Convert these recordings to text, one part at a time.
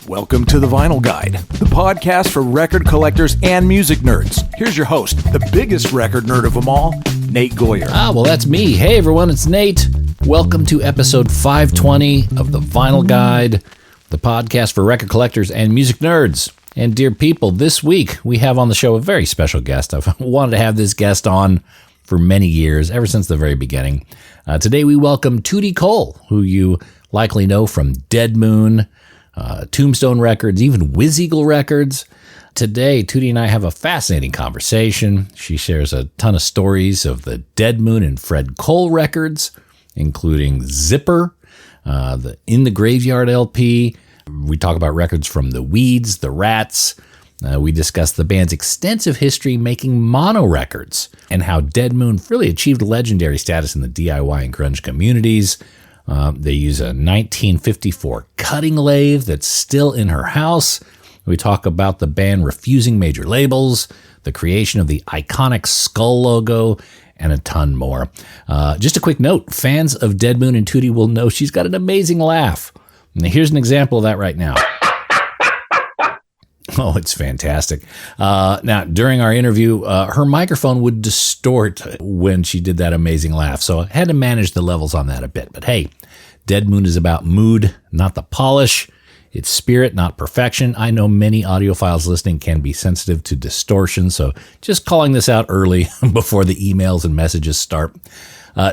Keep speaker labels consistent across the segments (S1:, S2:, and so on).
S1: Welcome to The Vinyl Guide, the podcast for record collectors and music nerds. Here's your host, the biggest record nerd of them all, Nate Goyer.
S2: Well, that's me. Hey, everyone, it's Nate. Welcome to episode 520 of The Vinyl Guide, the podcast for record collectors and music nerds. And dear people, this week we have on the show a very special guest. I've wanted to have this guest on for many years, ever since the very beginning. Today we welcome Toody Cole, who you likely know from Dead Moon, Tombstone Records, even Whiz Eagle Records. Today, Toody and I have a fascinating conversation. She shares a ton of stories of the Dead Moon and Fred Cole records, including Zipper, the In the Graveyard LP. We talk about records from the Weeds, the Rats. We discuss the band's extensive history making mono records and how Dead Moon really achieved legendary status in the DIY and grunge communities. They use a 1954 cutting lathe that's still in her house. We talk about the band refusing major labels, the creation of the iconic skull logo, and a ton more. Just a quick note, fans of Dead Moon and Toody will know she's got an amazing laugh. And here's an example of that right now. Oh, it's fantastic. Now, during our interview, her microphone would distort when she did that amazing laugh, so I had to manage the levels on that a bit. But hey, Dead Moon is about mood, not the polish. It's spirit, not perfection. I know many audiophiles listening can be sensitive to distortion, so just calling this out early before the emails and messages start.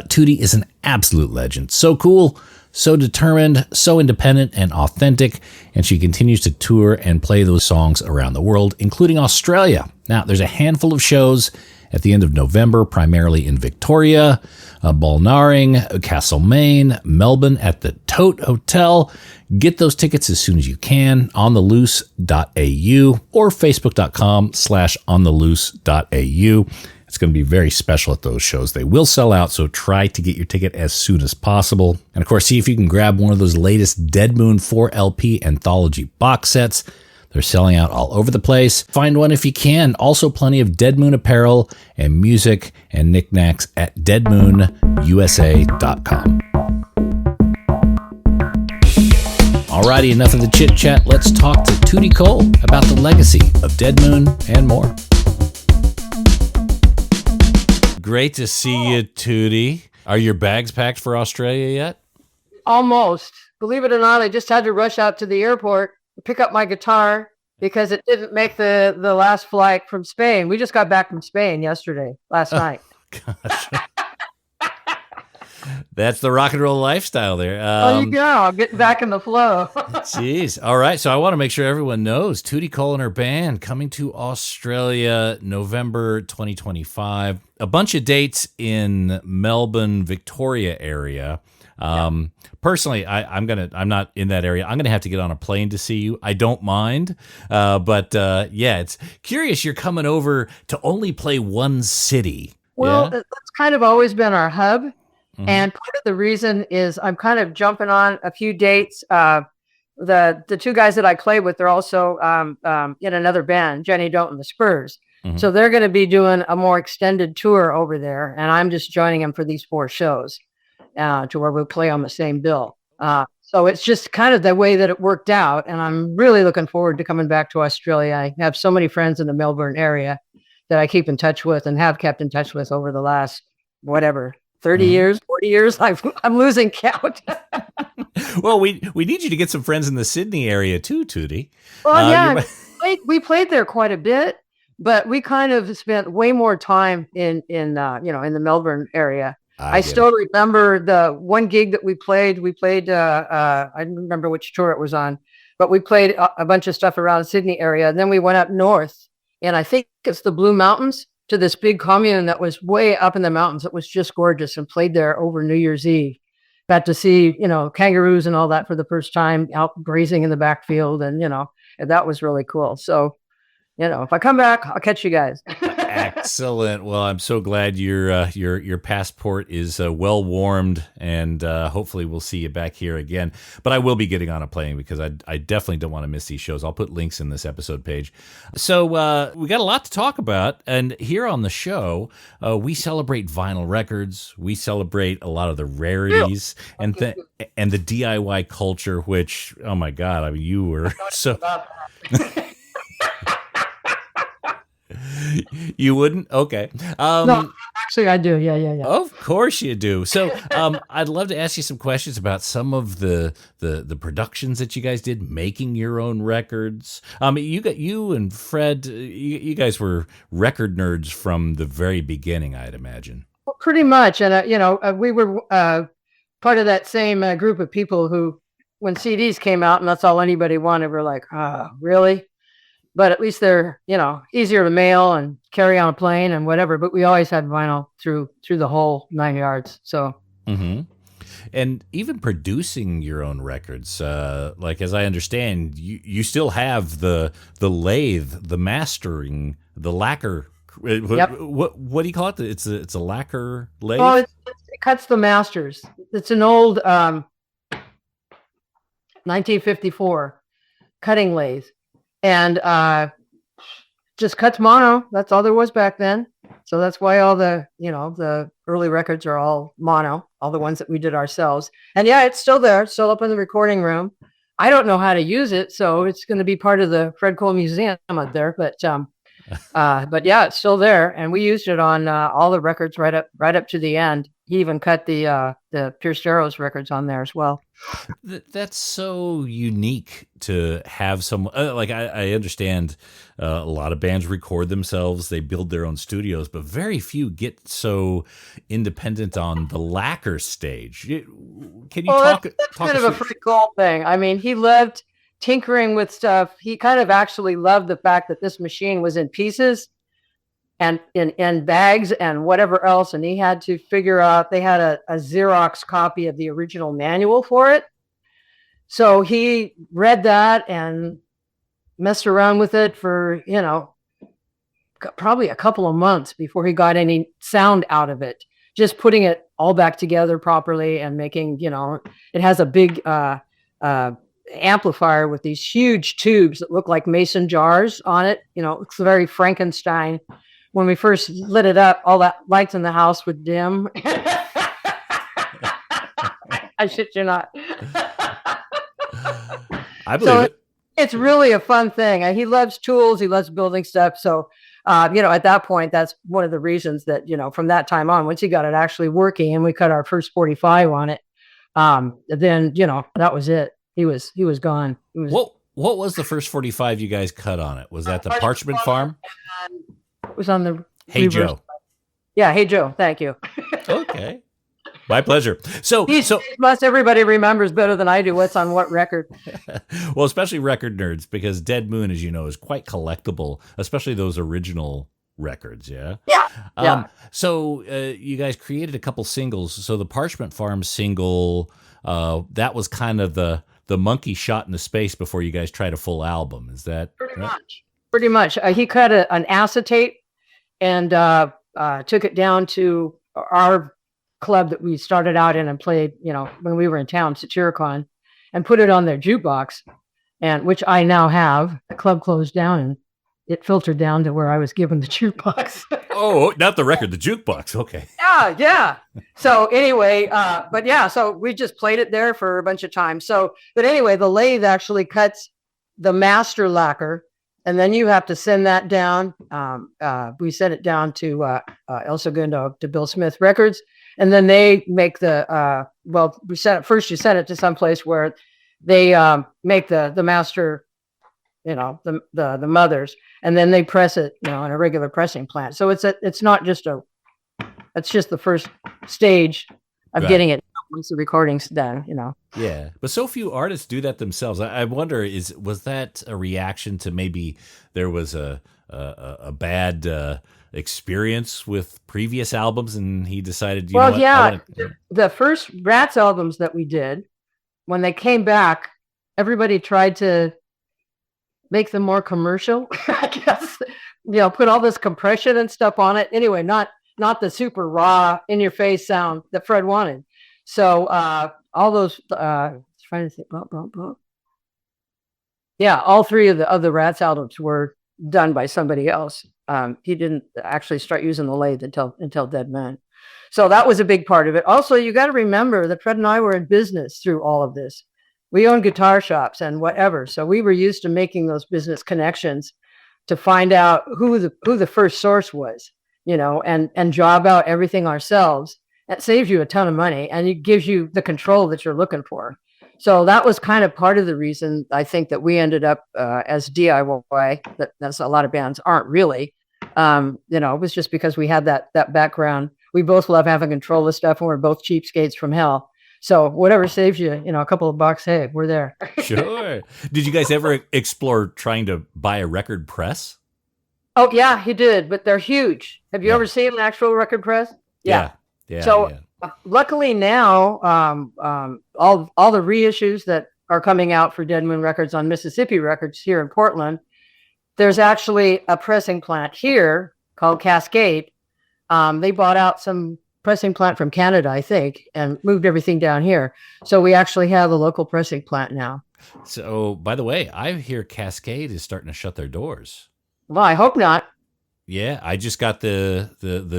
S2: Toody is an absolute legend. So cool, so determined, so independent and authentic, and she continues to tour and play those songs around the world, including Australia. Now, there's a handful of shows at the end of November, primarily in Victoria, Balnaring, Castlemaine, Melbourne at the Tote Hotel. Get those tickets as soon as you can, ontheloose.au or facebook.com/ontheloose.au. It's going to be very special at those shows. They will sell out, so try to get your ticket as soon as possible. And of course, see if you can grab one of those latest Dead Moon 4 LP anthology box sets. They're selling out all over the place. Find one if you can. Also, plenty of Dead Moon apparel and music and knickknacks at deadmoonusa.com. Alrighty, enough of the chit-chat. Let's talk to Toody Cole about the legacy of Dead Moon and more. Great to see you, Toody. Are your bags packed for Australia yet?
S3: Almost. Believe it or not, I just had to rush out to the airport, pick up my guitar because it didn't make the last flight from Spain. We just got back from Spain last night.
S2: Gosh. That's the rock and roll lifestyle there.
S3: You go. Getting back in the flow.
S2: Jeez. All right. So I want to make sure everyone knows Toody Cole and her band coming to Australia, November 2025. A bunch of dates in Melbourne, Victoria area. Personally, I'm not in that area. I'm gonna have to get on a plane to see you. I don't mind, but it's curious. You're coming over to only play one city.
S3: Well, that's kind of always been our hub, and part of the reason is I'm kind of jumping on a few dates. The two guys that I play with, they're also in another band, Jenny Don't and the Spurs. So they're going to be doing a more extended tour over there, and I'm just joining them for these 4 shows. To where we'll play on the same bill. So it's just kind of the way that it worked out. And I'm really looking forward to coming back to Australia. I have so many friends in the Melbourne area that I keep in touch with and have kept in touch with over the last, 30 years, 40 years. I'm losing count.
S2: Well, we need you to get some friends in the Sydney area too, Toody.
S3: Well, we played there quite a bit, but we kind of spent way more time in the Melbourne area. I still remember the one gig that we played. I don't remember which tour it was on, but we played a bunch of stuff around the Sydney area. And then we went up north, and I think it's the Blue Mountains, to this big commune that was way up in the mountains. It was just gorgeous, and played there over New Year's Eve. Got to see, kangaroos and all that for the first time out grazing in the backfield. And that was really cool. So, if I come back, I'll catch you guys.
S2: Excellent. Well, I'm so glad your passport is well warmed, and hopefully we'll see you back here again. But I will be getting on a plane because I definitely don't want to miss these shows. I'll put links in this episode page. So we got a lot to talk about, and here on the show, we celebrate vinyl records. We celebrate a lot of the rarities and the DIY culture. Which, oh my God, I mean, you were so. You wouldn't? Okay.
S3: No, actually, I do. Yeah.
S2: Of course you do. So I'd love to ask you some questions about some of the productions that you guys did, making your own records. You and Fred, you guys were record nerds from the very beginning, I'd imagine.
S3: Well, pretty much. And, we were part of that same group of people who, when CDs came out and that's all anybody wanted, were like, oh, really? But at least they're, easier to mail and carry on a plane and whatever. But we always had vinyl through the whole 9 yards. So,
S2: and even producing your own records, like as I understand, you still have the lathe, the mastering, the lacquer.
S3: Yep.
S2: What do you call it? It's a lacquer lathe.
S3: Oh, it cuts the masters. It's an old 1954 cutting lathe. And just cuts mono. That's all there was back then. So that's why all the early records are all mono, all the ones that we did ourselves. And yeah, it's still there, still up in the recording room. I don't know how to use it, so it's going to be part of the Fred Cole Museum up there. But yeah, it's still there, and we used it on all the records right up to the end. He even cut the Pierce Jarrow's records on there as well.
S2: That's so unique to have some. Like I understand a lot of bands record themselves, they build their own studios, but very few get so independent on the lacquer stage. Can you talk?
S3: That's kind of a pretty cool thing. I mean, he loved tinkering with stuff. He kind of actually loved the fact that this machine was in pieces and in bags and whatever else. And he had to figure out, they had a Xerox copy of the original manual for it. So he read that and messed around with it for, probably a couple of months before he got any sound out of it. Just putting it all back together properly and making, it has a big amplifier with these huge tubes that look like mason jars on it. It's very Frankenstein. When we first lit it up, all that lights in the house would dim. I shit you not.
S2: I believe it.
S3: It's really a fun thing. He loves tools. He loves building stuff. So, at that point, that's one of the reasons that, from that time on, once he got it actually working and we cut our first 45 on it, then, that was it. He was gone.
S2: What was the first 45 you guys cut on it? Was that the Parchment Farm?
S3: It was on the
S2: Hey
S3: reverse.
S2: Joe.
S3: Yeah, Hey Joe. Thank you.
S2: Okay. My pleasure. So
S3: everybody remembers better than I do what's on what record.
S2: Well, especially record nerds, because Dead Moon, as you know, is quite collectible, especially those original records. Yeah.
S3: Yeah.
S2: So you guys created a couple singles. So the Parchment Farm single, that was kind of the monkey shot into space before you guys tried a full album. Is that
S3: Pretty much. He cut an acetate and took it down to our club that we started out in and played, when we were in town, Satyricon, and put it on their jukebox, and which I now have. The club closed down and it filtered down to where I was given the jukebox.
S2: Oh, not the record, the jukebox. Okay.
S3: Yeah. So anyway, so we just played it there for a bunch of times. But anyway, the lathe actually cuts the master lacquer, and then you have to send that down. We sent it down to El Segundo, to Bill Smith Records. And then they make you send it to some place where they make the master, the mothers, and then they press it, in a regular pressing plant. So it's not just it's just the first stage of getting it once the recording's done,
S2: Yeah, but so few artists do that themselves. I wonder, was that a reaction to maybe there was a bad experience with previous albums and he decided,
S3: the first Rats albums that we did, when they came back, everybody tried to make them more commercial, I guess. put all this compression and stuff on it. Anyway, not the super raw in your face sound that Fred wanted. So all those trying to think, yeah, all three of the Rats albums were done by somebody else. He didn't actually start using the lathe until Dead Man. So that was a big part of it. Also, you got to remember that Fred and I were in business through all of this. We owned guitar shops and whatever. So we were used to making those business connections to find out who the first source was, and job out everything ourselves. That saves you a ton of money and it gives you the control that you're looking for. So that was kind of part of the reason I think that we ended up as DIY. That's a lot of bands aren't really. It was just because we had that background. We both love having control of stuff, and we're both cheapskates from hell. So whatever saves you, a couple of bucks, hey, we're there.
S2: Sure. Did you guys ever explore trying to buy a record press?
S3: Oh yeah, he did, but they're huge. Have you ever seen an actual record press?
S2: Yeah.
S3: So luckily now, all the reissues that are coming out for Dead Moon Records on Mississippi Records here in Portland, there's actually a pressing plant here called Cascade. They bought out some pressing plant from Canada, I think, and moved everything down here. So we actually have a local pressing plant now.
S2: So, by the way, I hear Cascade is starting to shut their doors.
S3: Well, I hope not.
S2: Yeah, I just got the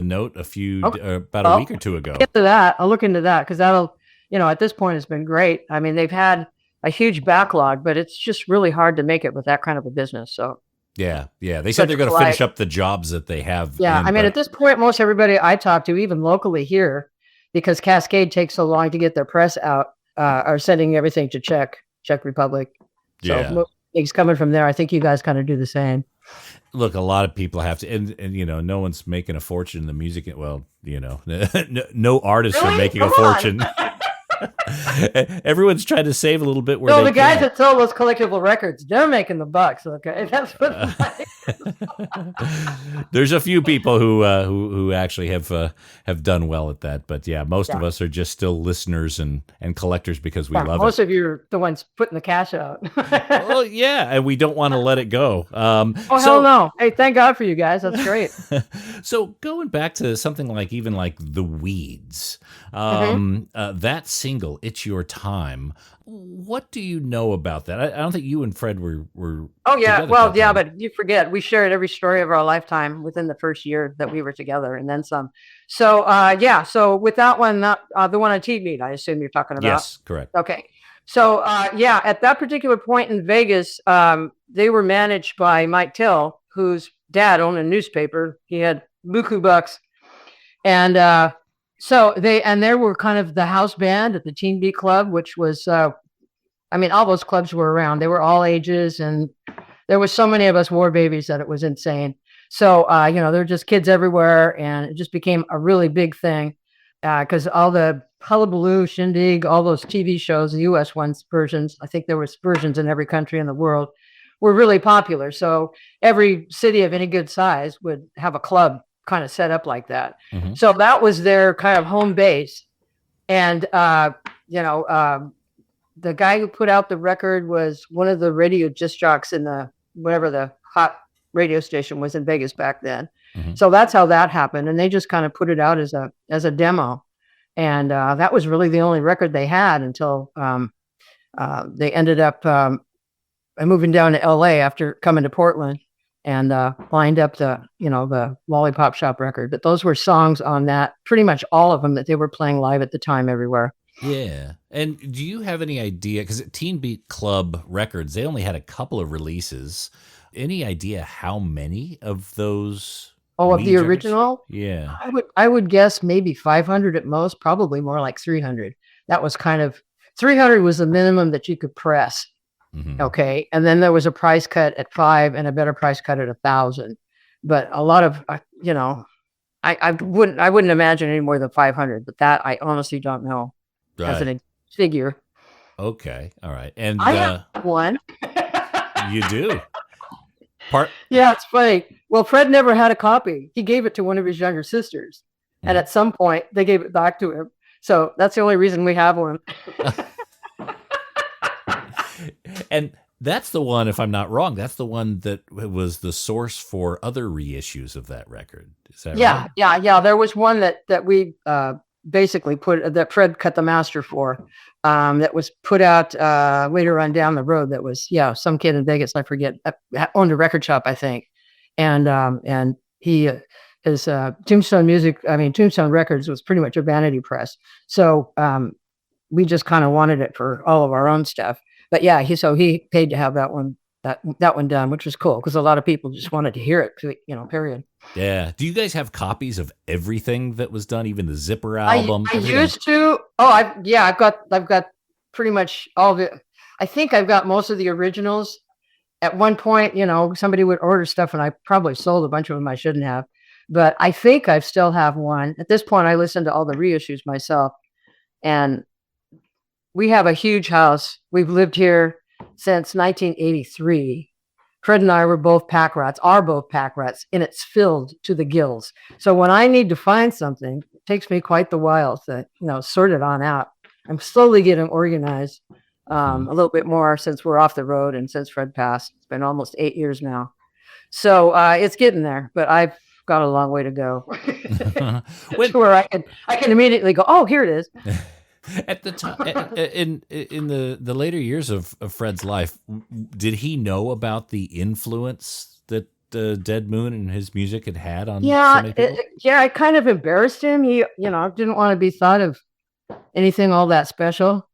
S2: note about a week or two ago.
S3: I'll look into that because that'll, at this point it's been great. I mean, they've had a huge backlog, but it's just really hard to make it with that kind of a business. So
S2: yeah. They said they're going to finish up the jobs that they have.
S3: Yeah, at this point, most everybody I talk to, even locally here, because Cascade takes so long to get their press out, are sending everything to Czech Republic. So most things coming from there. I think you guys kind of do the same.
S2: Look, a lot of people have to, and no one's making a fortune in the music. Well, no artists are making a fortune. Everyone's trying to save a little bit.
S3: The guys that sell those collectible records, they're making the bucks. Okay, that's what.
S2: There's a few people who actually have done well at that, but most of us are just still listeners and collectors because we love it.
S3: Most of you are the ones putting the cash out.
S2: Well, and we don't want to let it go.
S3: Hell no! Hey, thank God for you guys. That's great.
S2: So going back to something like even like the Weeds, that single, "It's Your Time." What do you know about that? I don't think you and Fred were.
S3: Oh yeah, well yeah, but you forget we shared every story of our lifetime within the first year that we were together, and then some. So so with that one, not the one on TV, I assume you're talking about.
S2: Yes, correct.
S3: Okay, so at that particular point in Vegas, they were managed by Mike Till, whose dad owned a newspaper. He had buku bucks, and. So they were kind of the house band at the Teen Beat Club, which was, all those clubs were around. They were all ages, and there was so many of us war babies that it was insane. So, there were just kids everywhere, and it just became a really big thing because all the hullabaloo, shindig, all those TV shows, the U.S. versions, I think there was versions in every country in the world, were really popular. So every city of any good size would have a club kind of set up like that. Mm-hmm. So that was their kind of home base. And, the guy who put out the record was one of the radio disc jocks in whatever the hot radio station was in Vegas back then. Mm-hmm. So that's how that happened. And they just kind of put it out as a demo. And that was really the only record they had until they ended up moving down to LA after coming to Portland. And lined up the Lollipop Shop record. But those were songs on that, pretty much all of them that they were playing live at the time everywhere.
S2: Yeah. And do you have any idea, because at Teen Beat Club Records, they only had a couple of releases. Any idea how many of those?
S3: Oh, of the original?
S2: Yeah.
S3: I would guess maybe 500 at most, probably more like 300. That was 300 was the minimum that you could press. Mm-hmm. Okay. And then there was a price cut at $5 and a better price cut at $1,000. But a lot of, I wouldn't imagine any more than 500, but that I honestly don't know as a figure.
S2: Okay. All right. And
S3: I have one.
S2: You do?
S3: Yeah, it's funny. Well, Fred never had a copy. He gave it to one of his younger sisters. Mm-hmm. And at some point they gave it back to him. So that's the only reason we have one.
S2: And That's the one, if I'm not wrong, that's the one that was the source for other reissues of that record. Is that right?
S3: Yeah. There was one that we basically that Fred cut the master for, that was put out later on down the road. That was some kid in Vegas, I forget, owned a record shop, I think, and he his Tombstone Records was pretty much a vanity press. So we just kind of wanted it for all of our own stuff. But yeah, he paid to have that one done, which was cool because a lot of people just wanted to hear it, period.
S2: Yeah. Do you guys have copies of everything that was done, even the Zipper album?
S3: I used to. Oh, I've got pretty much all of it. I think I've got most of the originals. At one point, somebody would order stuff and I probably sold a bunch of them I shouldn't have. But I think I still have one. At this point, I listen to all the reissues myself. And we have a huge house. We've lived here since 1983. Fred and I are both pack rats, and it's filled to the gills. So when I need to find something, it takes me quite the while to, sort it on out. I'm slowly getting organized a little bit more since we're off the road and since Fred passed. It's been almost 8 years now. So it's getting there, but I've got a long way to go. To where I can immediately go, oh, here it is.
S2: At the time, in the later years of Fred's life, did he know about the influence that Dead Moon and his music had on so many people?
S3: I kind of embarrassed him. He, didn't want to be thought of anything all that special.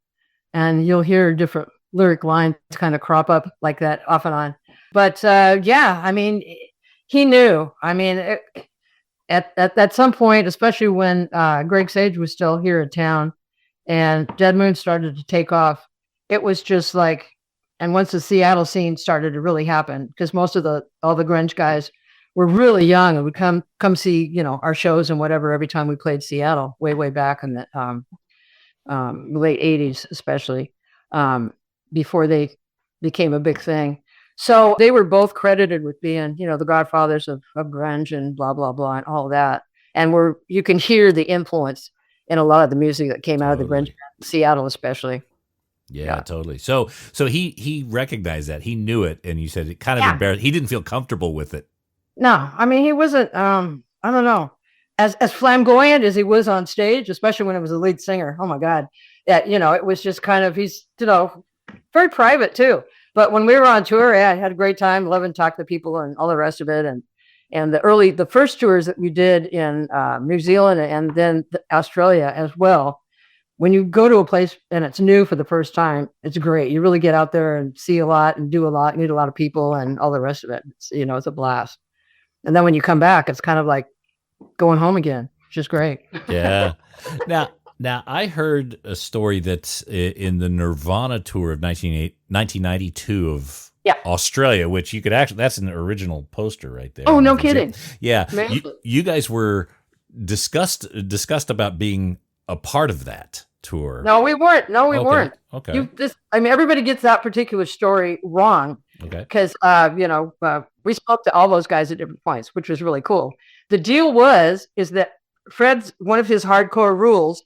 S3: And you'll hear different lyric lines kind of crop up like that off and on. But he knew. At some point, especially when Greg Sage was still here in town, and Dead Moon started to take off, it was just like, and once the Seattle scene started to really happen, because most of all the grunge guys were really young and would come see, our shows and whatever every time we played Seattle way back in the late 80s, especially before they became a big thing. So they were both credited with being, the godfathers of grunge and blah, blah, blah, and all that. And you can hear the influence in a lot of the music that came out of the grunge, Seattle especially.
S2: Yeah, totally. So he recognized that. He knew it, and you said it kind of embarrassed. He didn't feel comfortable with it.
S3: No, he wasn't. I don't know, as flamboyant as he was on stage, especially when it was the lead singer. Oh my God, it was just kind of he's very private too. But when we were on tour, I had a great time, loving talking to people and all the rest of it, and the first tours that we did in New Zealand and then Australia as well. When you go to a place and it's new for the first time, it's great. You really get out there and see a lot and do a lot, meet a lot of people and all the rest of it. It's a blast. And then when you come back, it's kind of like going home again, which is great.
S2: Yeah. Now I heard a story that in the Nirvana tour of 1992 of Australia, which you could actually, that's an original poster right there.
S3: Oh, no kidding.
S2: Yeah. You guys were discussed about being a part of that tour.
S3: No, we weren't. We weren't.
S2: Okay.
S3: Everybody gets that particular story wrong.
S2: Okay.
S3: Because, we spoke to all those guys at different points, which was really cool. The deal is that one of his hardcore rules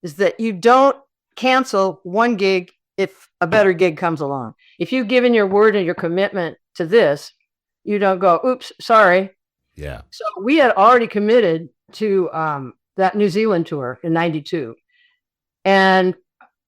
S3: is that you don't cancel one gig if a better gig comes along. If you've given your word and your commitment to this, you don't go, oops, sorry.
S2: Yeah. So
S3: we had already committed to that New Zealand tour in 92. And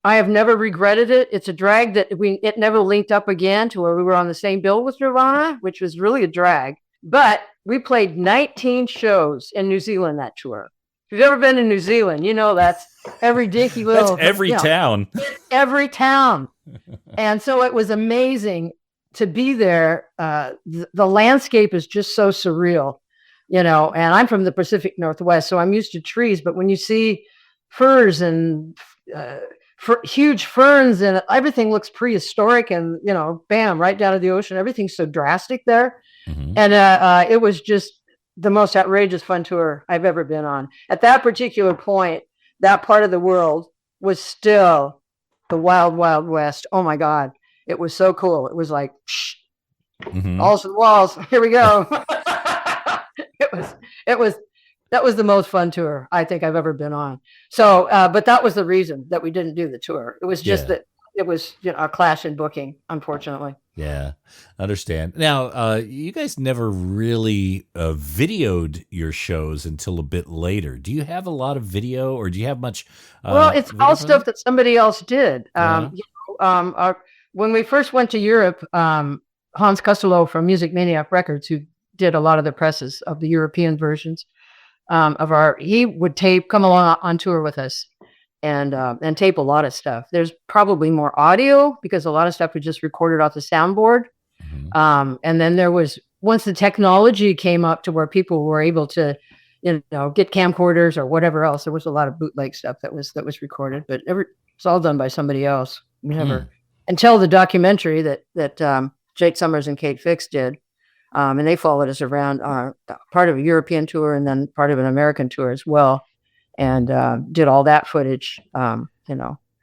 S3: I have never regretted it. It's a drag that it never linked up again to where we were on the same bill with Nirvana, which was really a drag. But we played 19 shows in New Zealand that tour. If you've ever been in New Zealand, that's every dinky little...
S2: That's every town.
S3: Every town. And so it was amazing to be there. The landscape is just so surreal, and I'm from the Pacific Northwest, so I'm used to trees. But when you see firs and huge ferns and everything looks prehistoric and, bam, right down to the ocean. Everything's so drastic there. Mm-hmm. And it was just the most outrageous fun tour I've ever been on. At that particular point, that part of the world was still the wild, wild west. Oh my God. It was so cool. It was like, mm-hmm. Balls to the walls. Here we go. That was the most fun tour I think I've ever been on. So, but that was the reason that we didn't do the tour. It was just that it was, a clash in booking, unfortunately.
S2: Yeah, understand. Now, you guys never really videoed your shows until a bit later. Do you have a lot of video, or do you have much?
S3: Well, it's
S2: video
S3: all
S2: from them?
S3: stuff that somebody else did.
S2: Yeah.
S3: When we first went to Europe, Hans Costello from Music Maniac Records, who did a lot of the presses of the European versions he would come along on tour with us and tape a lot of stuff. There's probably more audio because a lot of stuff was just recorded off the soundboard.
S2: Mhm.
S3: And then once the technology came up to where people were able to, get camcorders or whatever else, there was a lot of bootleg stuff that was recorded, but it's all done by somebody else. We never, until the documentary that Jake Summers and Kate Fix did. And they followed us around part of a European tour and then part of an American tour as well. And did all that footage,
S2: And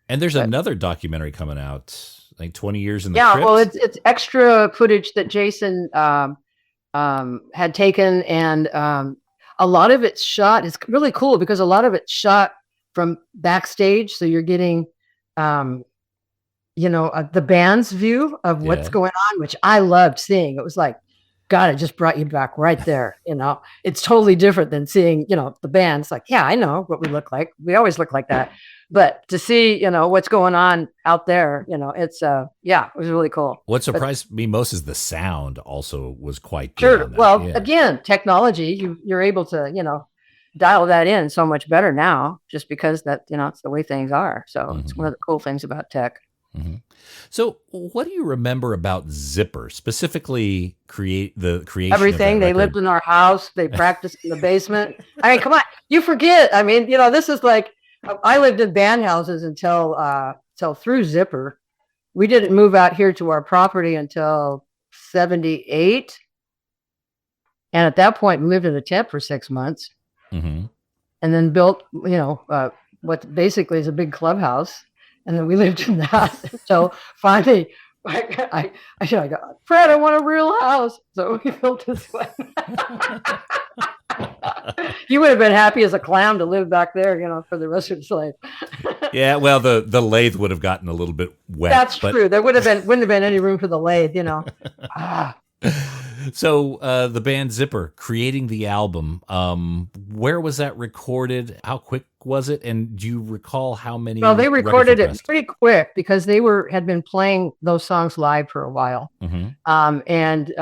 S2: there's another documentary coming out, like 20 years in the
S3: yeah,
S2: crypt.
S3: well, it's extra footage that Jason had taken, and a lot of it's shot. It's really cool because a lot of it's shot from backstage, so you're getting, the band's view of what's going on, which I loved seeing. It was like, God, it just brought you back right there. It's totally different than seeing, the band's like, yeah, I know what we look like. We always look like that. But to see, what's going on out there, it's, it was really cool.
S2: What surprised me most is the sound also was quite good.
S3: Sure. Well, again, technology, you're able to, dial that in so much better now just because that, it's the way things are. So it's one of the cool things about tech.
S2: Mm-hmm. So what do you remember about Zipper, specifically the creation
S3: everything? They lived in our house. They practiced in the basement. I mean, come on, you forget. I mean, this is like, I lived in band houses until through Zipper. We didn't move out here to our property until 78. And at that point, we lived in a tent for 6 months.
S2: Mm-hmm. And
S3: then built, what basically is a big clubhouse. And then we lived in that until finally I go, Fred, I want a real house. So we built this one. You would have been happy as a clown to live back there, for the rest of his life.
S2: Yeah, well, the lathe would have gotten a little bit wet.
S3: That's true. There wouldn't have been any room for the lathe,
S2: So the band Zipper creating the album, where was that recorded? How quick was it? And do you recall how many?
S3: Well, they recorded it pretty quick because they had been playing those songs live for a while.
S2: Mm-hmm.
S3: And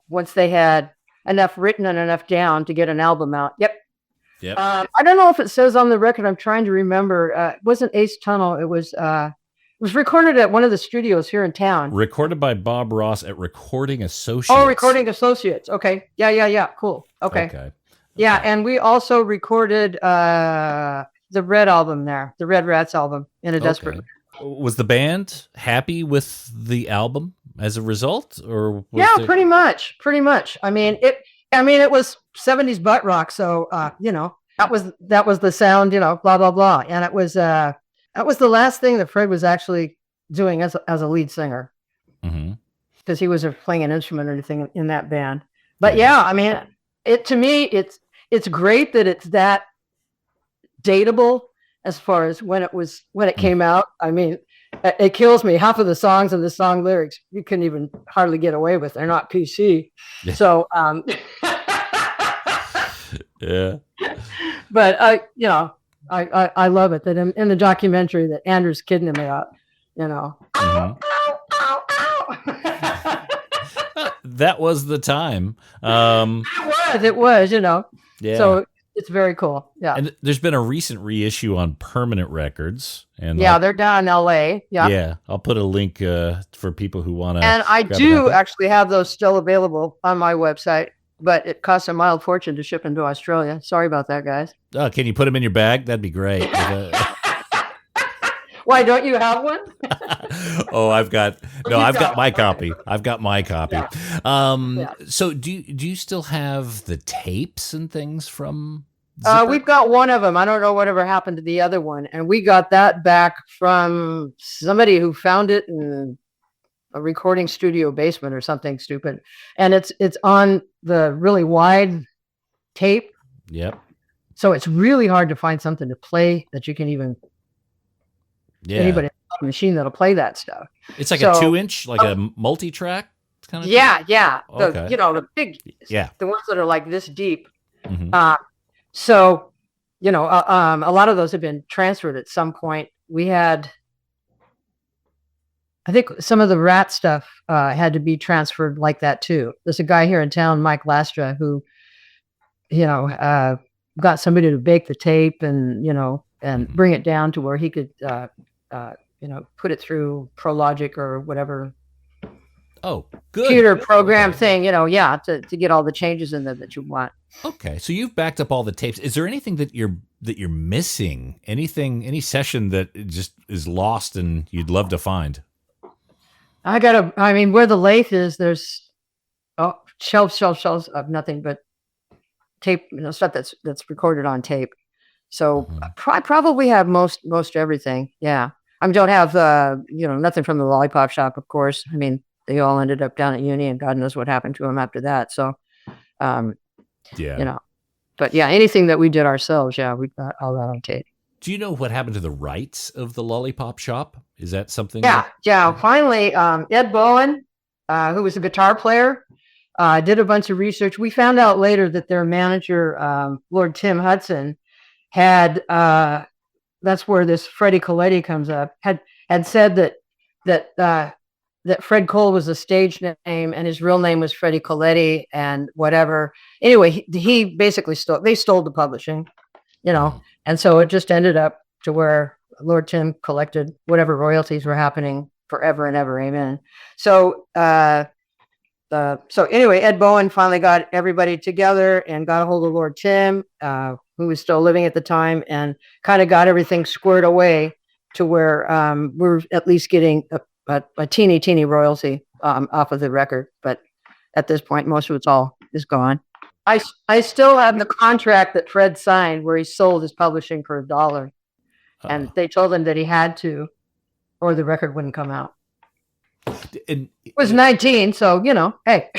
S3: once they had enough written and enough down to get an album out. Yep. I don't know if it says on the record. I'm trying to remember. It wasn't Ace Tunnel. It was recorded at one of the studios here in town.
S2: Recorded by Bob Ross at Recording Associates.
S3: Oh, Recording Associates. Okay. Yeah. Cool. Okay. Yeah, and we also recorded the Red album there, the Red Rats album, In a Desperate.
S2: Was the band happy with the album as a result, or
S3: pretty much. I mean, it was 70s butt rock, so that was the sound, blah blah blah, and it was that was the last thing that Fred was actually doing as a lead singer, because he was playing an instrument or anything in that band. But I mean, to me, it's great that it's that dateable as far as when it came out. I mean, it kills me. Half of the songs and the song lyrics you couldn't even hardly get away with. They're not PC. So,
S2: yeah.
S3: But I love it that in the documentary that Andrew's kidding him about, ow, ow, ow.
S2: That was the time.
S3: It was,
S2: Yeah.
S3: So it's very cool. Yeah.
S2: And there's been a recent reissue on Permanent Records. And
S3: they're down in LA. Yeah.
S2: Yeah. I'll put a link for people who want to.
S3: And I do actually have those still available on my website, but it costs a mild fortune to ship them to Australia. Sorry about that, guys.
S2: Oh, can you put them in your bag? That'd be great.
S3: Why, don't you have one?
S2: Oh, I've got my copy. I've got my copy.
S3: Yeah.
S2: So do you still have the tapes and things from Zipper?
S3: We've got one of them. I don't know whatever happened to the other one. And we got that back from somebody who found it in a recording studio basement or something stupid. And it's on the really wide tape.
S2: Yep.
S3: So it's really hard to find something to play that you can even anybody machine that'll play that stuff.
S2: It's like a 2-inch, like a multi-track kind of.
S3: Yeah.
S2: Okay.
S3: The big, the ones that are like this deep.
S2: Mm-hmm.
S3: So, a lot of those have been transferred at some point. We had, I think some of the rat stuff had to be transferred like that too. There's a guy here in town, Mike Lastra, who, got somebody to bake the tape and, and bring it down to where he could, put it through ProLogic or whatever.
S2: Oh, good.
S3: Computer program thing, to get all the changes in there that you want.
S2: Okay, so you've backed up all the tapes. Is there anything that you're missing? Any session that just is lost and you'd love to find?
S3: Where the lathe is, there's shelves of nothing but tape, stuff that's recorded on tape. So I probably have most everything. Yeah, I don't have nothing from the Lollipop Shop, of course. I mean, they all ended up down at uni, and God knows what happened to them after that. So, but yeah, anything that we did ourselves, we got all that on tape.
S2: Do you know what happened to the rights of the Lollipop Shop? Is that something?
S3: Yeah. Finally, Ed Bowen, who was a guitar player, did a bunch of research. We found out later that their manager, Lord Tim Hudson, had that's where this Freddy Colletti comes up. Had said that Fred Cole was a stage name and his real name was Freddy Colletti and whatever. Anyway, he basically stole the publishing, and so it just ended up to where Lord Tim collected whatever royalties were happening forever and ever. Amen. So, anyway, Ed Bowen finally got everybody together and got a hold of Lord Tim, who was still living at the time, and kind of got everything squared away to where we're at least getting a teeny royalty off of the record. But at this point, most of it's all is gone. I still have the contract that Fred signed where he sold his publishing for $1. And they told him that he had to, or the record wouldn't come out. It was 19, so, hey.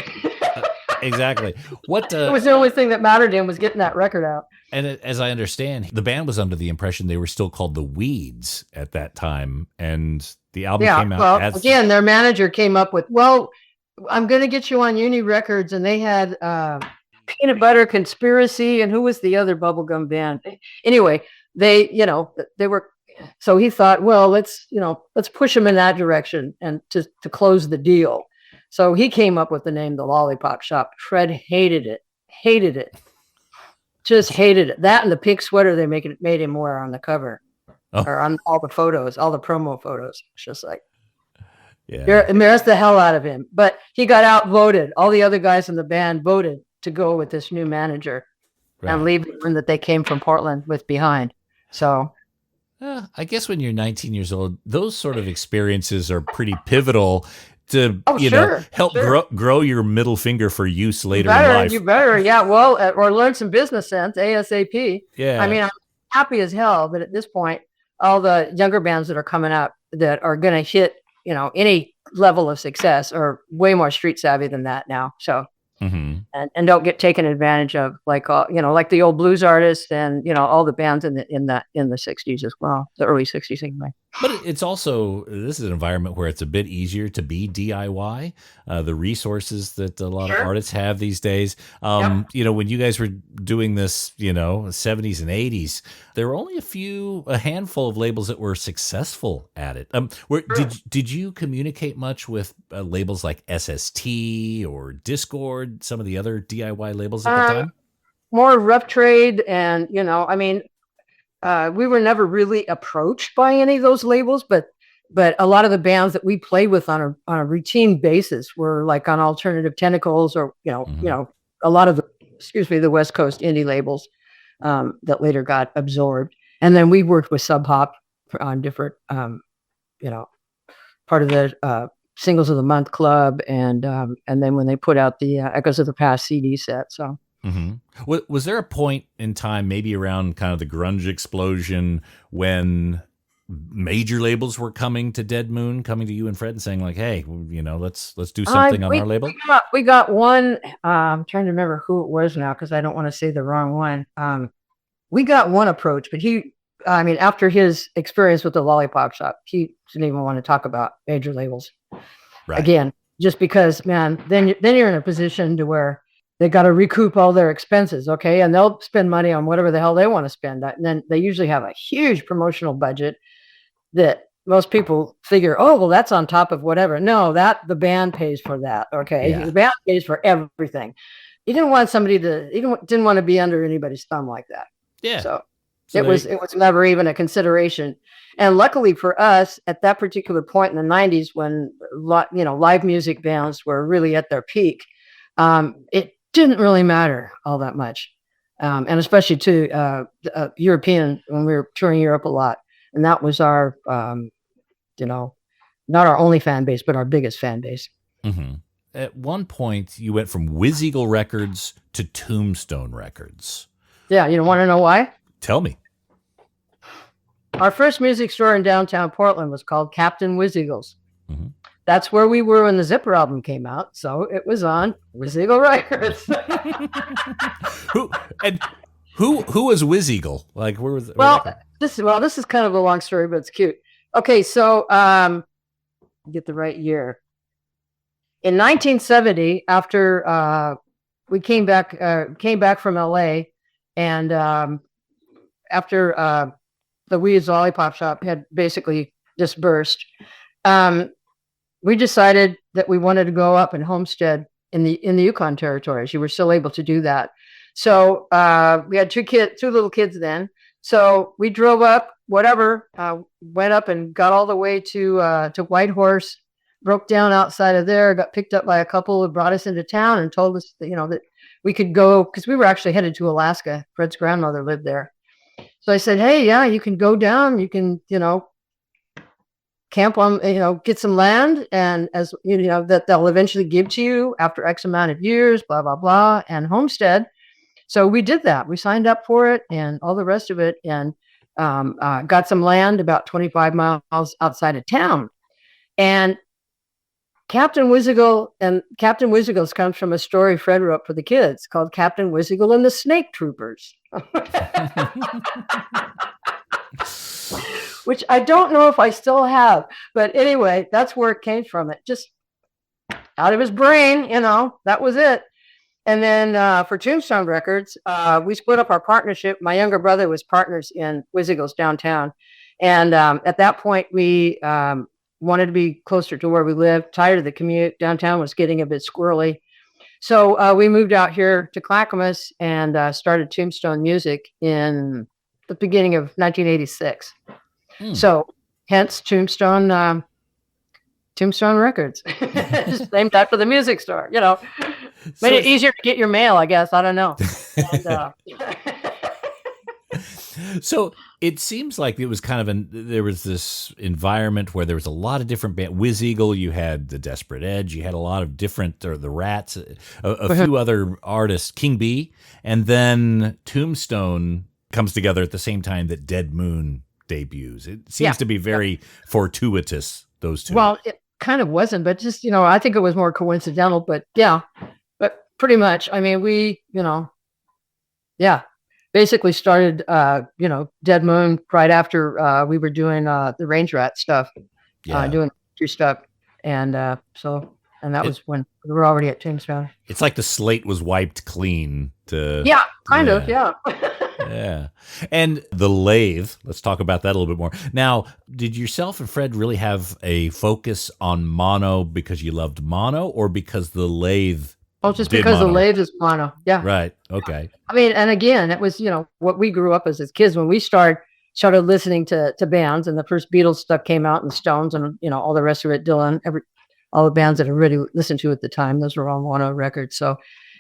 S2: Exactly. What
S3: it was the only thing that mattered to him was getting that record out.
S2: And as I understand, the band was under the impression they were still called the Weeds at that time, and the album came out.
S3: Again, their manager came up with, I'm going to get you on Uni Records, and they had Peanut Butter Conspiracy, and who was the other bubblegum band? Anyway, they were. So he thought, let's push them in that direction and to close the deal. So he came up with the name, the Lollipop Shop. Fred hated it. Just hated it. That and the pink sweater they made him wear on the cover, or on all the photos, all the promo photos. It's just like, embarrassed the hell out of him. But he got outvoted. All the other guys in the band voted to go with this new manager and leave the one that they came from Portland with behind. So,
S2: I guess when you're 19 years old, those sort of experiences are pretty pivotal to help grow your middle finger for use later in life.
S3: You better, yeah. Well, or learn some business sense ASAP.
S2: Yeah.
S3: I mean, I'm happy as hell, but at this point, all the younger bands that are coming up that are going to hit, any level of success are way more street savvy than that now. So, and don't get taken advantage of, like like the old blues artists and all the bands in the 60s as well, the early 60s anyway.
S2: But it's also, this is an environment where it's a bit easier to be DIY. The resources that a lot of artists have these days. When you guys were doing this, 70s and 80s, there were only a handful of labels that were successful at it. Did you communicate much with labels like SST or Discord, some of the other DIY labels at the time?
S3: More Rough Trade, and we were never really approached by any of those labels, but a lot of the bands that we played with on a routine basis were like on Alternative Tentacles, or a lot of the West Coast indie labels that later got absorbed. And then we worked with Sub Pop on different part of the Singles of the Month Club, and then when they put out the Echoes of the Past CD set. So.
S2: Was there a point in time, maybe around kind of the grunge explosion, when major labels were coming to Dead Moon, coming to you and Fred and saying like, "Hey, let's do something on our label"?
S3: We got one. I'm trying to remember who it was now because I don't want to say the wrong one. We got one approach, but he I mean, after his experience with the Lollipop Shop, he didn't even want to talk about major labels again, just because, man, then you're in a position to where they got to recoup all their expenses, okay? And they'll spend money on whatever the hell they want to spend. And then they usually have a huge promotional budget that most people figure, oh, well, that's on top of whatever. No, the band pays for that, okay?
S2: Yeah.
S3: The band pays for everything. You didn't want somebody didn't want to be under anybody's thumb like that.
S2: Yeah.
S3: So it was never even a consideration. And luckily for us, at that particular point in the 90s, when live music bands were really at their peak, it didn't really matter all that much, and especially to European, when we were touring Europe a lot, and that was our, not our only fan base, but our biggest fan base.
S2: Mm-hmm. At one point, you went from Whiz Eagle Records to Tombstone Records.
S3: Yeah, you want to know why?
S2: Tell me.
S3: Our first music store in downtown Portland was called Captain Whiz Eagles.
S2: Mm-hmm.
S3: That's where we were when the Zipper album came out, so it was on Whiz Eagle Records.
S2: Who was Whiz Eagle? Like, where was?
S3: This is kind of a long story, but it's cute. Okay, so get the right year. In 1970, after we came back from LA, and after the Weeds Lollipop Shop had basically dispersed, we decided that we wanted to go up and homestead in the Yukon territories. You were still able to do that. So we had two little kids then. So we drove up, went up and got all the way to Whitehorse, broke down outside of there, got picked up by a couple who brought us into town and told us that, that we could go, because we were actually headed to Alaska. Fred's grandmother lived there. So I said, hey, yeah, you can go down, you can, camp on, get some land, and as that they'll eventually give to you after X amount of years, blah, blah, blah, and homestead. So we did that. We signed up for it and all the rest of it, and got some land about 25 miles outside of town. And Captain Whiz-Eagle comes from a story Fred wrote for the kids called Captain Whiz-Eagle and the Snake Troopers. Which I don't know if I still have, but anyway, that's where it came from. It just out of his brain, that was it. And then for Tombstone Records, we split up our partnership. My younger brother was partners in Whiz-Eagles downtown. And at that point, we wanted to be closer to where we lived, tired of the commute. Downtown was getting a bit squirrely. So we moved out here to Clackamas and started Tombstone Music in the beginning of 1986. So hence Tombstone Records. Just named after the music store, Made it easier to get your mail, I guess. I don't know. And,
S2: so it seems like it was kind of there was this environment where there was a lot of different bands. Whiz Eagle, you had the Desperate Edge, you had a lot of different, or the Rats, a few other artists, King Bee, and then Tombstone comes together at the same time that Dead Moon debuts. It seems to be very fortuitous, those two.
S3: Well, it kind of wasn't, but just, I think it was more coincidental, but yeah, but pretty much. I mean, we, basically started, Dead Moon right after we were doing the Range Rat stuff, doing stuff. And that was when we were already at Tombstone.
S2: It's like the slate was wiped clean to...
S3: Yeah, kind of, yeah.
S2: Yeah. And the lathe, let's talk about that a little bit more. Now, did yourself and Fred really have a focus on mono because you loved mono, or because the lathe...
S3: Oh, just because the lathe is mono. Yeah.
S2: Right. Okay.
S3: I mean, and again, it was, what we grew up as kids when we started listening to bands, and the first Beatles stuff came out, and Stones, and, all the rest of it, Dylan, all the bands that I really listened to at the time, those were all mono records. So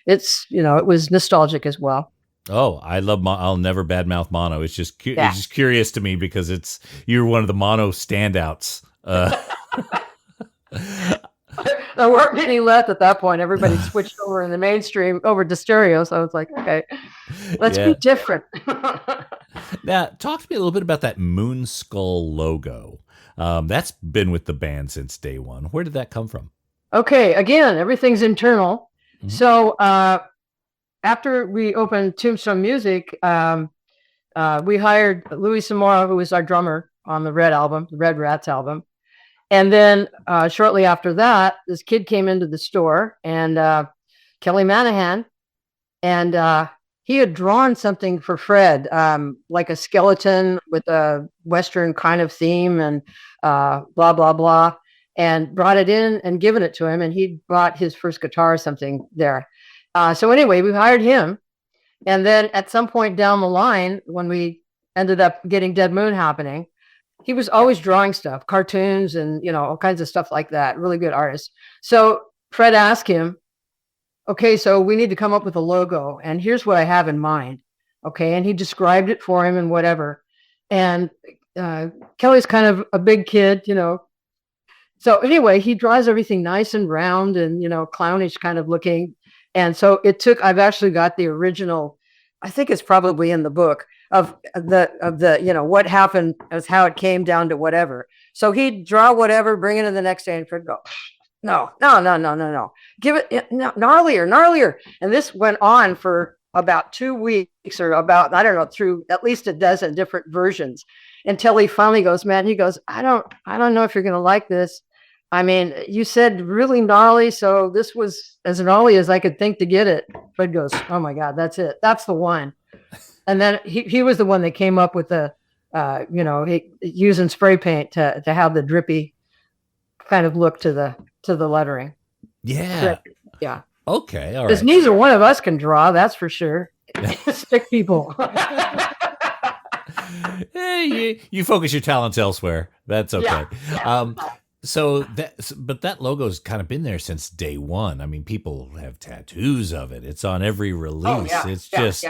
S3: it's, it was nostalgic as well.
S2: Oh, I love I'll never badmouth mono. It's just it's just curious to me because you're one of the mono standouts.
S3: There weren't many left at that point. Everybody switched over in the mainstream over to stereo. So I was like, okay, let's be different.
S2: Now, talk to me a little bit about that Moon Skull logo. That's been with the band since day one. Where did that come from?
S3: Okay, again, everything's internal. Mm-hmm. So after we opened Tombstone Music, we hired Louis Samora, who was our drummer on the Red Rats album. And then shortly after that, this kid came into the store, and Kelly Manahan, and he had drawn something for Fred, like a skeleton with a Western kind of theme and blah, blah, blah, and brought it in and given it to him. And he bought his first guitar or something there. So anyway, we hired him. And then at some point down the line, when we ended up getting Dead Moon happening, he was always drawing stuff, cartoons and, all kinds of stuff like that. Really good artist. So Fred asked him, okay, so we need to come up with a logo, and here's what I have in mind. Okay. And he described it for him and whatever. And Kelly's kind of a big kid, So anyway, he draws everything nice and round and, clownish kind of looking. And so I've actually got the original, I think it's probably in the book of the, what happened as how it came down to whatever. So he'd draw whatever, bring it in the next day, and Fred go, no. Give it gnarlier. And this went on for about 2 weeks or about, I don't know, through at least a dozen different versions until he finally goes, man, he goes, I don't know if you're going to like this. I mean, you said really gnarly, so this was as gnarly as I could think to get it. Fred goes, oh my God, that's it. That's the one. And then he was the one that came up with the, using spray paint to have the drippy kind of look to the lettering.
S2: Yeah.
S3: Yeah.
S2: Okay. All right.
S3: Because neither one of us can draw, that's for sure. Stick people.
S2: Hey, you focus your talents elsewhere. That's okay.
S3: Yeah.
S2: But that logo's kind of been there since day one. I mean, people have tattoos of it. It's on every release.
S3: Oh, yeah.
S2: It's just,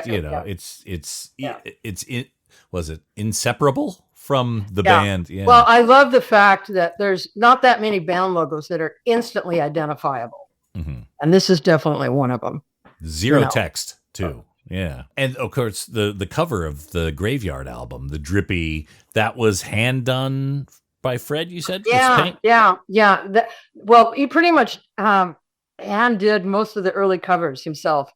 S2: was it inseparable from the band? Yeah.
S3: Well, I love the fact that there's not that many band logos that are instantly identifiable. Mm-hmm. And this is definitely one of them.
S2: Zero text too. Yeah. And of course the cover of the Graveyard album, the drippy, that was hand done by Fred, you said?
S3: Yeah. Well, he pretty much hand did most of the early covers himself.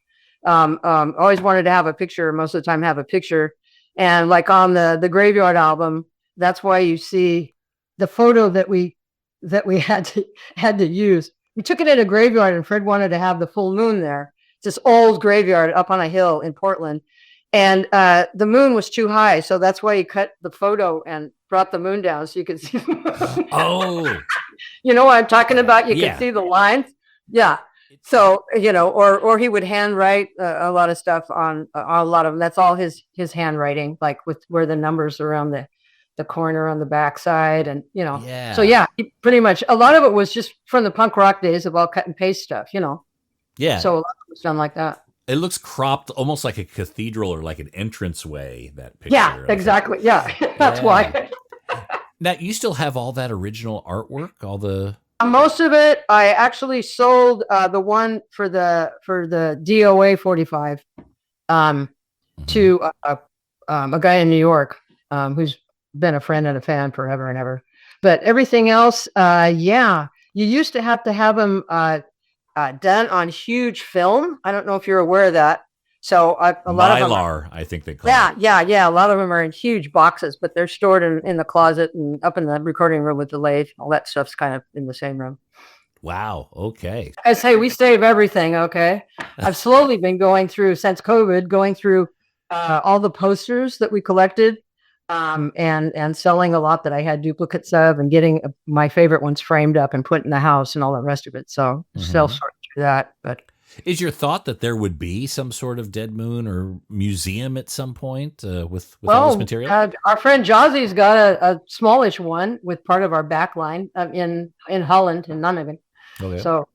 S3: Always wanted to have a picture, most of the time have a picture. And like on the Graveyard album, that's why you see the photo that we had to use. We took it at a graveyard, and Fred wanted to have the full moon there. It's this old graveyard up on a hill in Portland. And the moon was too high, so that's why he cut the photo and brought the moon down so you could see.
S2: Oh.
S3: You know what I'm talking about? You can see the lines. Yeah. So, or he would handwrite a lot of stuff on a lot of them. That's all his handwriting, like with where the numbers are on the corner on the backside. And, so he pretty much, a lot of it was just from the punk rock days of all cut and paste stuff,
S2: Yeah.
S3: So a lot of it was done like that.
S2: It looks cropped almost like a cathedral or like an entranceway, that picture.
S3: Yeah, exactly. Yeah. That's why.
S2: Now, you still have all that original artwork, all the...
S3: Most of it, I actually sold the one for the DOA 45 to a guy in New York who's been a friend and a fan forever and ever. But everything else, you used to have them done on huge film. I don't know if you're aware of that. So a lot of them
S2: I think they call it.
S3: Yeah. A lot of them are in huge boxes, but they're stored in the closet and up in the recording room with the lathe. All that stuff's kind of in the same room.
S2: Wow. Okay.
S3: I say we save everything. Okay. I've slowly been going through since COVID, all the posters that we collected, and selling a lot that I had duplicates of, and getting my favorite ones framed up and put in the house and all the rest of it. So still sort through that, but.
S2: Is your thought that there would be some sort of Dead Moon or museum at some point with all this material?
S3: Our friend Jazzy's got a smallish one with part of our back line in Holland, in Nijmegen.
S2: Okay.
S3: So,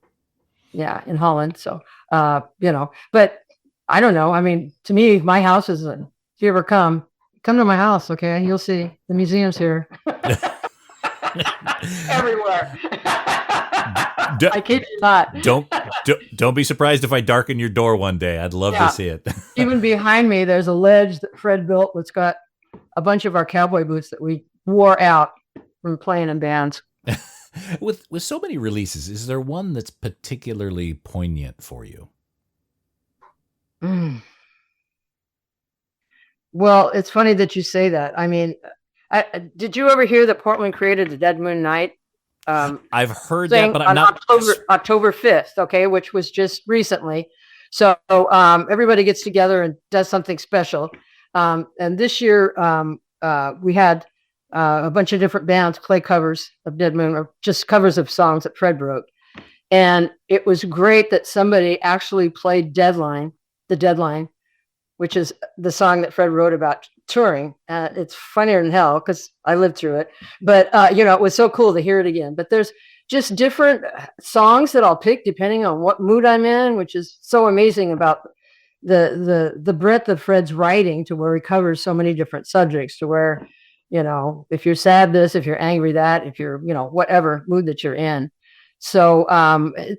S3: in Holland. So, but I don't know. I mean, to me, my house is, if you ever come to my house, okay, you'll see the museum's here. Everywhere. I kid you not.
S2: Don't be surprised if I darken your door one day. I'd love to see it.
S3: Even behind me, there's a ledge that Fred built that's got a bunch of our cowboy boots that we wore out from playing in bands.
S2: With so many releases, is there one that's particularly poignant for you?
S3: Well, it's funny that you say that. I mean, did you ever hear that Portland created the Dead Moon Night
S2: I've heard that,
S3: thing
S2: but I'm
S3: on
S2: not.
S3: October 5th, okay, which was just recently. So everybody gets together and does something special. And this year we had a bunch of different bands play covers of Dead Moon, or just covers of songs that Fred wrote. And it was great that somebody actually played The Deadline, which is the song that Fred wrote about touring. It's funnier than hell because I lived through it. But, it was so cool to hear it again. But there's just different songs that I'll pick depending on what mood I'm in, which is so amazing about the breadth of Fred's writing, to where he covers so many different subjects, to where, if you're sad this, if you're angry that, if you're, whatever mood that you're in. So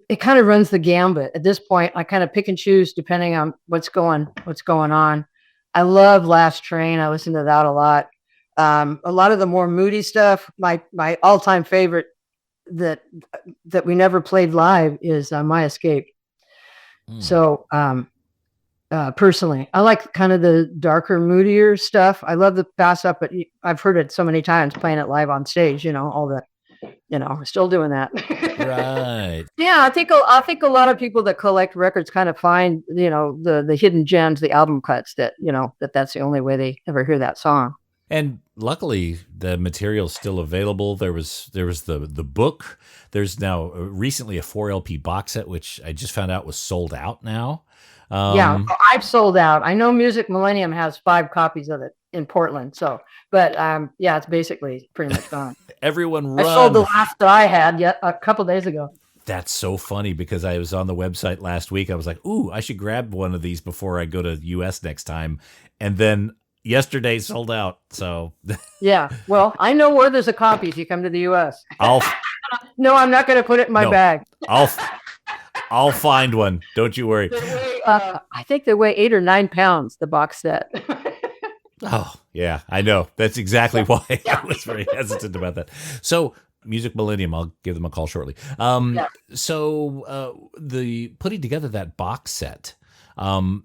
S3: it kind of runs the gambit. At this point, I kind of pick and choose depending on what's going on. I love Last Train. I listen to that a lot. A lot of the more moody stuff. My all-time favorite that we never played live is My Escape. So personally, I like kind of the darker, moodier stuff. I love the fast stuff, but I've heard it so many times playing it live on stage. All the still doing that.
S2: Right.
S3: Yeah, I think a lot of people that collect records kind of find, the hidden gems, the album cuts that, that's the only way they ever hear that song.
S2: And luckily, the material's still available. There was the book. There's now recently a 4 LP box set, which I just found out was sold out now.
S3: Yeah, I've sold out. I know Music Millennium has 5 copies of it in Portland. So, but yeah, it's basically pretty much gone.
S2: Everyone run.
S3: I sold the last that I had yet a couple days ago.
S2: That's so funny because I was on the website last week. I was like, ooh, I should grab one of these before I go to US next time. And then yesterday sold out. So
S3: yeah, well, I know where there's a copy if you come to the US. No, I'm not going to put it in my bag.
S2: I'll find one. Don't you worry.
S3: I think they weigh 8 or 9 pounds, the box set.
S2: Oh, yeah, I know. That's exactly why I was very hesitant about that. So, Music Millennium, I'll give them a call shortly. So, the putting together that box set,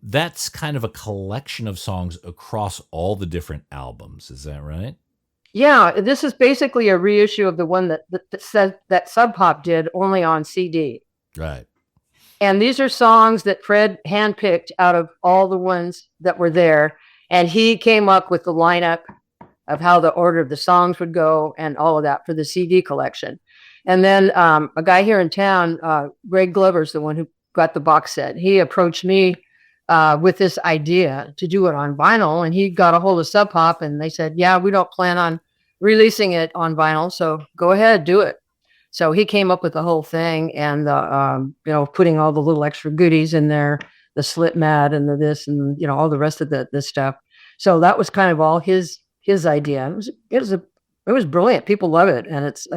S2: that's kind of a collection of songs across all the different albums. Is that right?
S3: Yeah, this is basically a reissue of the one that Sub Pop did, only on CD.
S2: Right.
S3: And these are songs that Fred handpicked out of all the ones that were there. And he came up with the lineup of how the order of the songs would go and all of that for the CD collection. And then a guy here in town, Greg Glover's the one who got the box set. He approached me with this idea to do it on vinyl. And he got a hold of Sub Pop and they said, yeah, we don't plan on releasing it on vinyl. So go ahead, do it. So he came up with the whole thing and, putting all the little extra goodies in there, the slit mat and the this and, all the rest of this stuff. So that was kind of all his idea. It was brilliant. People love it. And it's,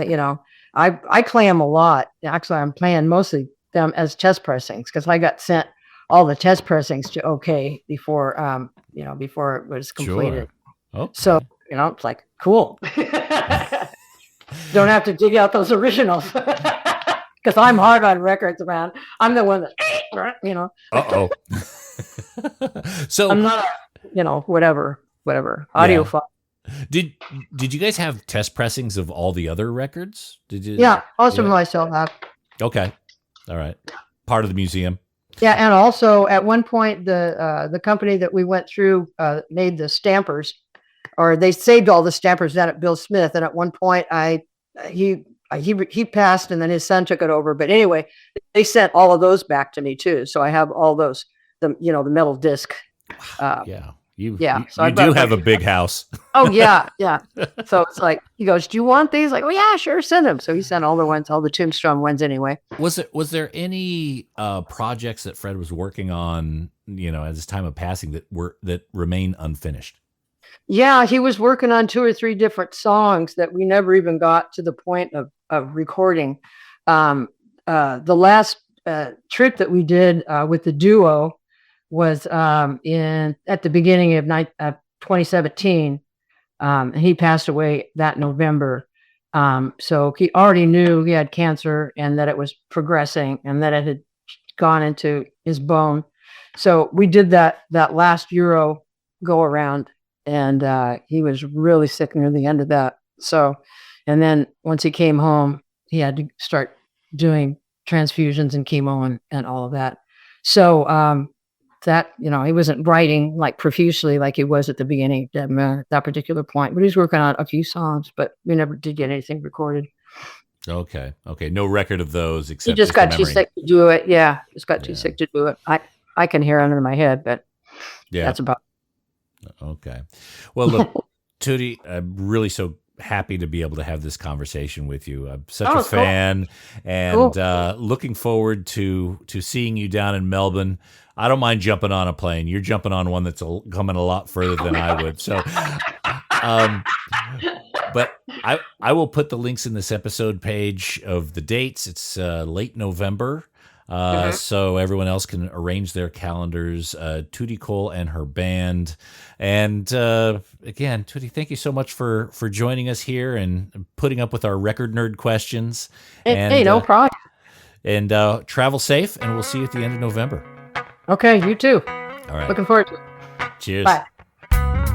S3: I play them a lot. Actually, I'm playing mostly them as test pressings because I got sent all the test pressings to OK before, before it was completed.
S2: Sure. Okay.
S3: So, it's like, cool. Don't have to dig out those originals because I'm hard on records, man. I'm the one that,
S2: Uh-oh. So
S3: I'm not, whatever, audiophile.
S2: Did you guys have test pressings of all the other records? Did you?
S3: Yeah, most of them I still have.
S2: Okay. All right. Part of the museum.
S3: Yeah, and also at one point the company that we went through made the stampers, or they saved all the stampers down at Bill Smith. And at one point he passed and then his son took it over. But anyway, they sent all of those back to me too. So I have all those, the metal disc.
S2: You
S3: so
S2: do have a big house.
S3: Oh yeah. So it's like, he goes, do you want these? Like, oh yeah, sure, send them. So he sent all the Tombstone ones anyway.
S2: Was there any projects that Fred was working on, at his time of passing that remain unfinished?
S3: Yeah, he was working on 2 or 3 different songs that we never even got to the point of recording. The last trip that we did with the duo was at the beginning of 2017. He passed away that November. So he already knew he had cancer and that it was progressing and that it had gone into his bone. So we did that last Euro go around and he was really sick near the end of that. So, and then once he came home, he had to start doing transfusions and chemo and all of that. So that, he wasn't writing like profusely like he was at the beginning at that particular point, but he was working on a few songs, but we never did get anything recorded.
S2: Okay. No record of those except
S3: he just got too sick to do it. Yeah, just got too sick to do it. I can hear under my head, but that's about it.
S2: Okay. Well, look, Toody, I'm really so happy to be able to have this conversation with you. I'm such a fan, and looking forward to seeing you down in Melbourne. I don't mind jumping on a plane. You're jumping on one that's coming a lot further than I would. So, but I will put the links in this episode page of the dates. It's late November. So everyone else can arrange their calendars. Toody Cole and her band. And again, Toody, thank you so much for joining us here and putting up with our record nerd questions.
S3: Hey, no problem.
S2: And travel safe, and we'll see you at the end of November.
S3: Okay, you too.
S2: All right.
S3: Looking forward to it.
S2: Cheers.
S3: Bye.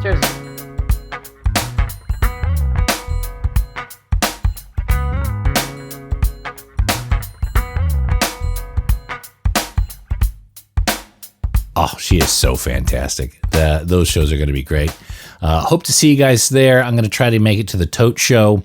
S3: Cheers.
S2: Oh, she is so fantastic. Those shows are going to be great. Hope to see you guys there. I'm going to try to make it to the Tote Show.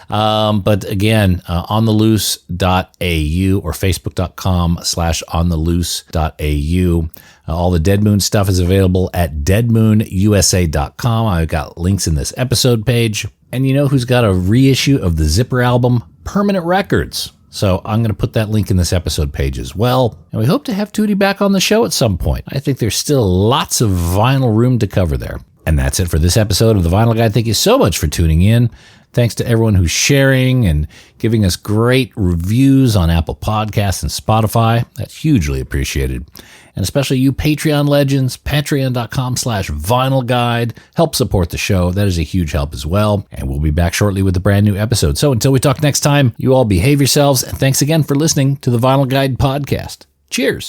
S2: But again, ontheloose.au or facebook.com/ontheloose.au. All the Dead Moon stuff is available at deadmoonusa.com. I've got links in this episode page. And you know who's got a reissue of the Zipper album? Permanent Records. So I'm going to put that link in this episode page as well. And we hope to have Toody back on the show at some point. I think there's still lots of vinyl room to cover there. And that's it for this episode of The Vinyl Guide. Thank you so much for tuning in. Thanks to everyone who's sharing and giving us great reviews on Apple Podcasts and Spotify. That's hugely appreciated. And especially you Patreon legends, patreon.com/vinyl guide. Help support the show. That is a huge help as well. And we'll be back shortly with a brand new episode. So until we talk next time, you all behave yourselves. And thanks again for listening to the Vinyl Guide podcast. Cheers.